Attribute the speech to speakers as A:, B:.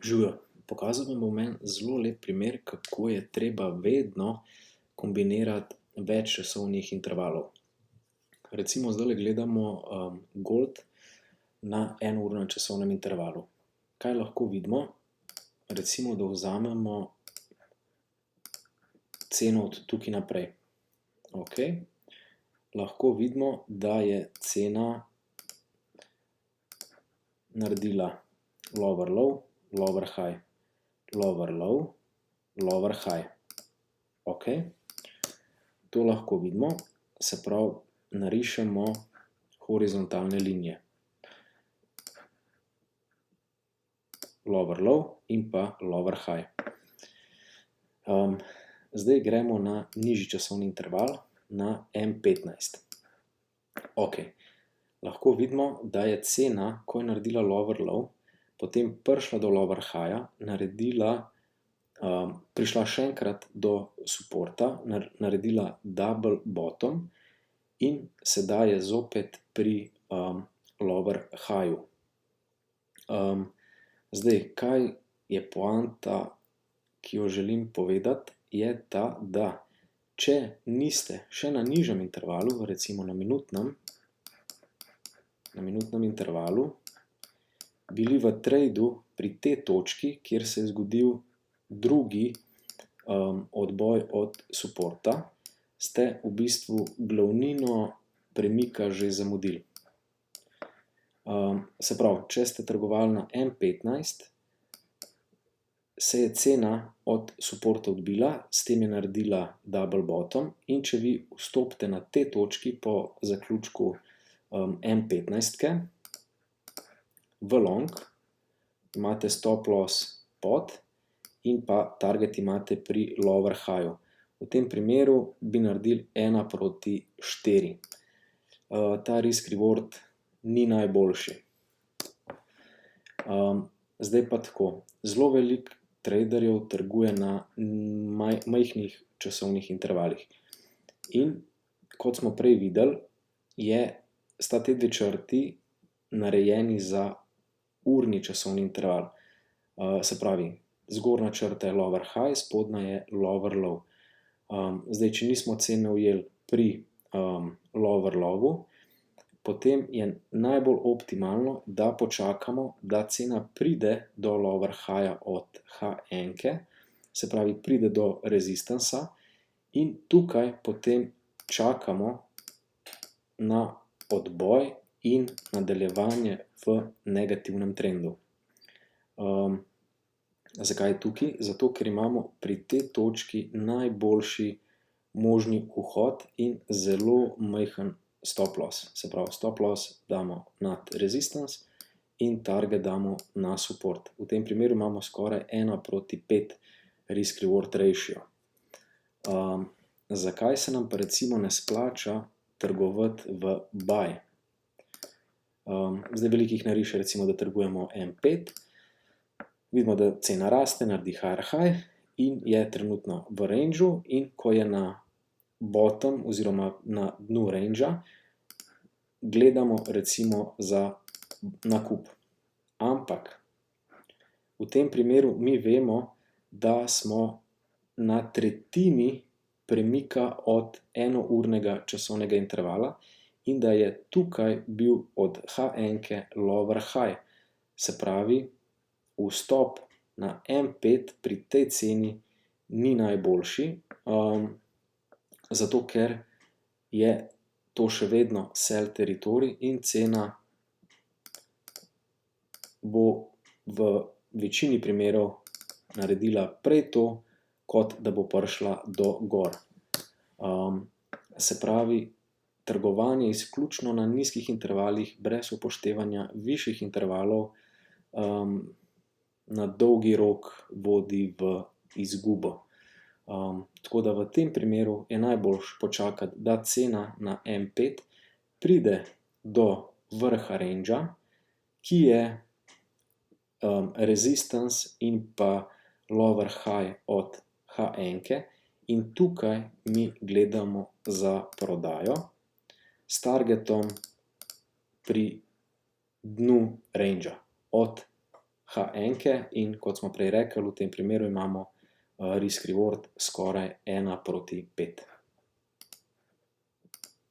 A: Živijo. Pokazal vam bom en zelo lep primer, kako je treba vedno kombinirati več časovnih intervalov. Recimo zdajle gledamo gold na enournem časovnem intervalu. Kaj lahko vidimo? Recimo, da vzamemo ceno od tukaj naprej. Lahko vidimo, da je cena naredila lower low, lower high, lower low, lower high. To lahko vidimo, se pravi, narišemo horizontalne linije. Lower low in pa lower high. Zdaj gremo na nižji časovni interval, na M15. Lahko vidimo, da je cena, ko je naredila lower low, potem prišla do lower higha, prišla še enkrat do supporta, naredila double bottom in sedaj je zopet pri lower highu. Zdaj, kaj je poanta, ki jo želim povedati, je ta, da če niste še na nižjem intervalu, recimo na minutnem intervalu, bili v tradu pri tej točki, kjer se je zgodil drugi odboj od supporta, ste v bistvu glavnino premika že zamudili. Se pravi, če ste trgovali na M15, se je cena od supporta odbila, s tem je naredila double bottom in če vi vstopite na tej točki po zaključku M15-ke, v long, imate stop loss pod in pa target imate pri lower highu. V tem primeru bi naredili 1:4. Ta risk reward ni najboljši. Zdaj pa tako, zelo veliko traderjev trguje na majhnih časovnih intervalih. In kot smo prej videli, sta te dve črti narejeni za urni časovni interval. Se pravi, zgornja črta je lower high, spodnja je lower low. Zdaj, če nismo cene ujeli pri lower lowu, potem je najbolj optimalno, da počakamo, da cena pride do lower highja od H1-ke, se pravi, pride do rezistansa in tukaj potem čakamo na odboj in nadaljevanje v negativnem trendu. Zakaj tukaj? Zato, ker imamo pri tej točki najboljši možni vhod in zelo majhen stop loss. Se pravi, stop loss damo nad resistance in target damo na support. V tem primeru imamo skoraj 1:5 risk reward ratio. Zakaj se nam pa recimo ne splača trgovati v buy? Zdaj veliko jih nariše, recimo, da trgujemo M5. Vidimo, da cena raste, naredi higher high in je trenutno v rangeu in ko je na bottom oziroma na dnu rangea, gledamo recimo za nakup. Ampak v tem primeru mi vemo, da smo na tretjini premika od enournega časovnega intervala in da je tukaj bil od H1-ke lower high. Se pravi, vstop na M5 pri tej ceni ni najboljši, zato ker je to še vedno sell teritorij in cena bo v večini primerov naredila prej to, kot da bo prišla do gor. Se pravi, trgovanje izključno na nizkih intervalih, brez upoštevanja višjih intervalov, na dolgi rok vodi v izgubo. Tako da v tem primeru je najboljše počakati, da cena na M5 pride do vrha rangea, ki je resistance in pa lower high od H1-ke in tukaj mi gledamo za prodajo s targetom pri dnu rangea od H1 in kot smo prej rekli, v tem primeru imamo risk reward skoraj 1:5.